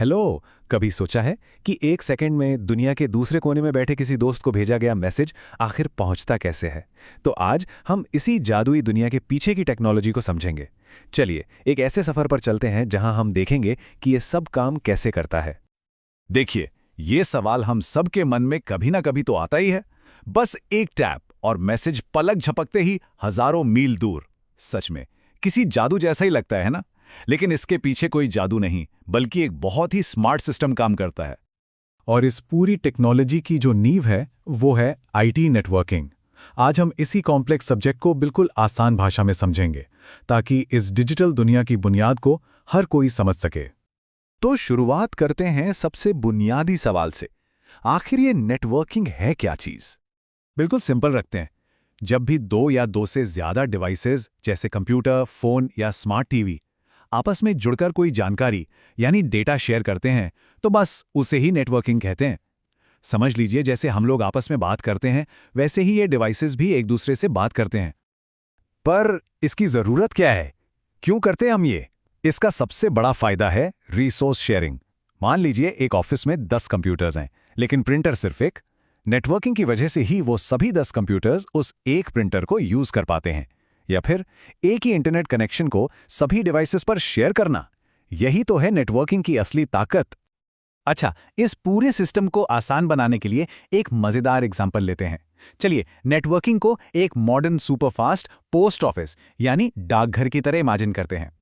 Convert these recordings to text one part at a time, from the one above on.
Hello. कभी सोचा है कि एक सेकंड में दुनिया के दूसरे कोने में बैठे किसी दोस्त को भेजा गया मैसेज आखिर पहुंचता कैसे है? तो आज हम इसी जादुई दुनिया के पीछे की टेक्नोलॉजी को समझेंगे। चलिए एक ऐसे सफर पर चलते हैं जहां हम देखेंगे कि ये सब काम कैसे करता है। देखिए, ये सवाल हम सबके मन में कभी ना कभी तो आता ही है। बस एक टैप और मैसेज पलक झपकते ही हजारों मील दूर। सच में किसी जादू जैसा ही लगता है ना? लेकिन इसके पीछे कोई जादू नहीं, बल्कि एक बहुत ही स्मार्ट सिस्टम काम करता है। और इस पूरी टेक्नोलॉजी की जो नींव है वो है आईटी नेटवर्किंग। आज हम इसी कॉम्प्लेक्स सब्जेक्ट को बिल्कुल आसान भाषा में समझेंगे ताकि इस डिजिटल दुनिया की बुनियाद को हर कोई समझ सके। तो शुरुआत करते हैं सबसे बुनियादी सवाल से। आखिर ये नेटवर्किंग है क्या चीज? बिल्कुल सिंपल रखते हैं। जब भी दो या दो से ज्यादा डिवाइसेस जैसे कंप्यूटर, फोन या स्मार्ट टीवी आपस में जुड़कर कोई जानकारी यानी डेटा शेयर करते हैं तो बस उसे ही नेटवर्किंग कहते हैं। समझ लीजिए जैसे हम लोग आपस में बात करते हैं वैसे ही ये डिवाइसेस भी एक दूसरे से बात करते हैं। पर इसकी जरूरत क्या है? क्यों करते हैं हम ये? इसका सबसे बड़ा फायदा है रिसोर्स शेयरिंग। मान लीजिए एक ऑफिस में 10 कंप्यूटर्स हैं, लेकिन प्रिंटर सिर्फ एक। नेटवर्किंग की वजह से ही वो सभी 10 कंप्यूटर्स उस एक प्रिंटर को यूज कर पाते हैं। या फिर एक ही इंटरनेट कनेक्शन को सभी डिवाइसेस पर शेयर करना। यही तो है नेटवर्किंग की असली ताकत। अच्छा, इस पूरे सिस्टम को आसान बनाने के लिए एक मजेदार एग्जांपल लेते हैं। चलिए नेटवर्किंग को एक मॉडर्न सुपरफास्ट पोस्ट ऑफिस यानी डाकघर की तरह इमेजिन करते हैं।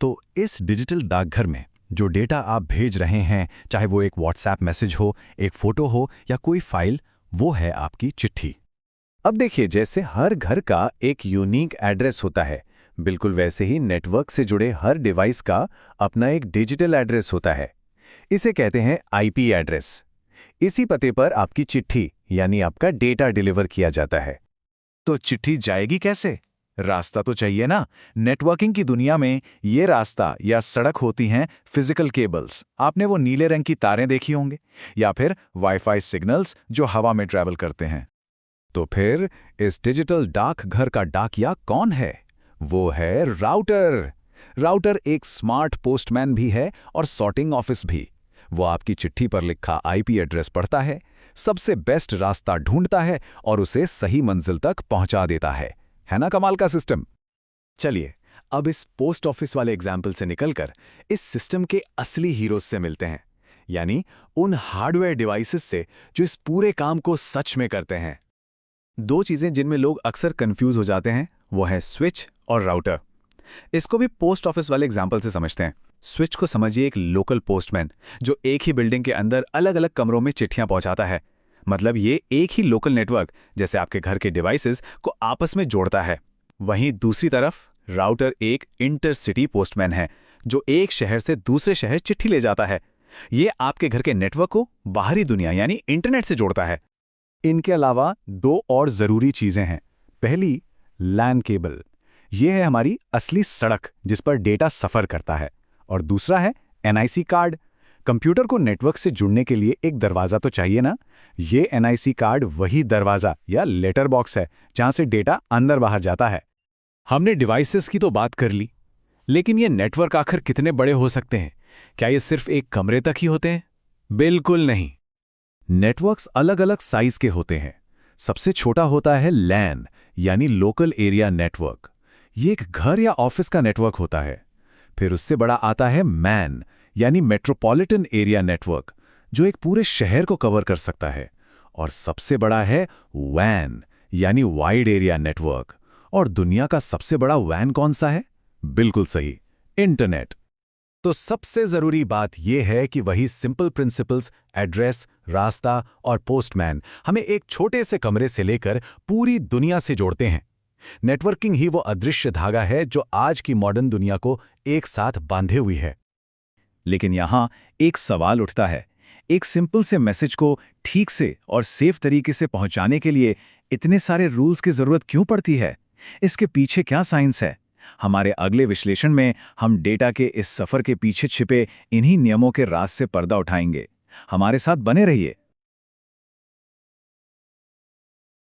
तो इस डिजिटल डाकघर में जो डेटा आप भेज रहे हैं, चाहे वो एक व्हाट्सएप मैसेज हो, एक फोटो हो या कोई फाइल, वो है आपकी चिट्ठी। अब देखिए जैसे हर घर का एक यूनिक एड्रेस होता है, बिल्कुल वैसे ही नेटवर्क से जुड़े हर डिवाइस का अपना एक डिजिटल एड्रेस होता है। इसे कहते हैं आईपी एड्रेस। इसी पते पर आपकी चिट्ठी यानी आपका डेटा डिलीवर किया जाता है। तो चिट्ठी जाएगी कैसे? रास्ता तो चाहिए ना। नेटवर्किंग की दुनिया में ये रास्ता या सड़क होती हैं फिजिकल केबल्स। आपने वो नीले रंग की तारें देखी होंगे, या फिर वाईफाई सिग्नल्स जो हवा में ट्रैवल करते हैं। तो फिर इस डिजिटल डाकघर का डाकिया कौन है? वो है राउटर। राउटर एक स्मार्ट पोस्टमैन भी है और सॉर्टिंग ऑफिस भी। वो आपकी चिट्ठी पर लिखा आईपी एड्रेस पढ़ता है, सबसे बेस्ट रास्ता ढूंढता है और उसे सही मंजिल तक पहुंचा देता है ना कमाल का सिस्टम? चलिए अब इस पोस्ट ऑफिस वाले एग्जाम्पल से निकलकर इस सिस्टम के असली हीरोज से मिलते हैं, यानी उन हार्डवेयर डिवाइसेस से जो इस पूरे काम को सच में करते हैं। दो चीजें जिनमें लोग अक्सर कंफ्यूज हो जाते हैं वो है स्विच और राउटर। इसको भी पोस्ट ऑफिस वाले एग्जाम्पल से समझते हैं। स्विच को समझिए एक लोकल पोस्टमैन जो एक ही बिल्डिंग के अंदर अलग अलग कमरों में चिट्ठियां पहुंचाता है। मतलब ये एक ही लोकल नेटवर्क जैसे आपके घर के डिवाइसेस को आपस में जोड़ता है। वहीं दूसरी तरफ राउटर एक इंटरसिटी पोस्टमैन है जो एक शहर से दूसरे शहर चिट्ठी ले जाता है। ये आपके घर के नेटवर्क को बाहरी दुनिया यानी इंटरनेट से जोड़ता है। इनके अलावा दो और जरूरी चीजें हैं। पहली लैन केबल, यह है हमारी असली सड़क जिस पर डेटा सफर करता है। और दूसरा है एनआईसी कार्ड। कंप्यूटर को नेटवर्क से जुड़ने के लिए एक दरवाजा तो चाहिए ना। ये एनआईसी कार्ड वही दरवाजा या लेटर बॉक्स है जहां से डेटा अंदर बाहर जाता है। हमने डिवाइसेस की तो बात कर ली, लेकिन ये नेटवर्क आखिर कितने बड़े हो सकते हैं? क्या ये सिर्फ एक कमरे तक ही होते हैं? बिल्कुल नहीं। नेटवर्क्स अलग अलग साइज के होते हैं। सबसे छोटा होता है लैन यानी लोकल एरिया नेटवर्क। ये एक घर या ऑफिस का नेटवर्क होता है। फिर उससे बड़ा आता है मैन यानी मेट्रोपॉलिटन एरिया नेटवर्क, जो एक पूरे शहर को कवर कर सकता है। और सबसे बड़ा है वैन यानी वाइड एरिया नेटवर्क। और दुनिया का सबसे बड़ा वैन कौन सा है? बिल्कुल सही, इंटरनेट। तो सबसे जरूरी बात यह है कि वही सिंपल प्रिंसिपल्स, एड्रेस, रास्ता और पोस्टमैन हमें एक छोटे से कमरे से लेकर पूरी दुनिया से जोड़ते हैं। नेटवर्किंग ही वो अदृश्य धागा है जो आज की मॉडर्न दुनिया को एक साथ बांधे हुई है। लेकिन यहां एक सवाल उठता है, एक सिंपल से मैसेज को ठीक से और सेफ तरीके से पहुंचाने के लिए इतने सारे रूल्स की जरूरत क्यों पड़ती है? इसके पीछे क्या साइंस है? हमारे अगले विश्लेषण में हम डेटा के इस सफर के पीछे छिपे इन्हीं नियमों के राज से पर्दा उठाएंगे। हमारे साथ बने रहिए।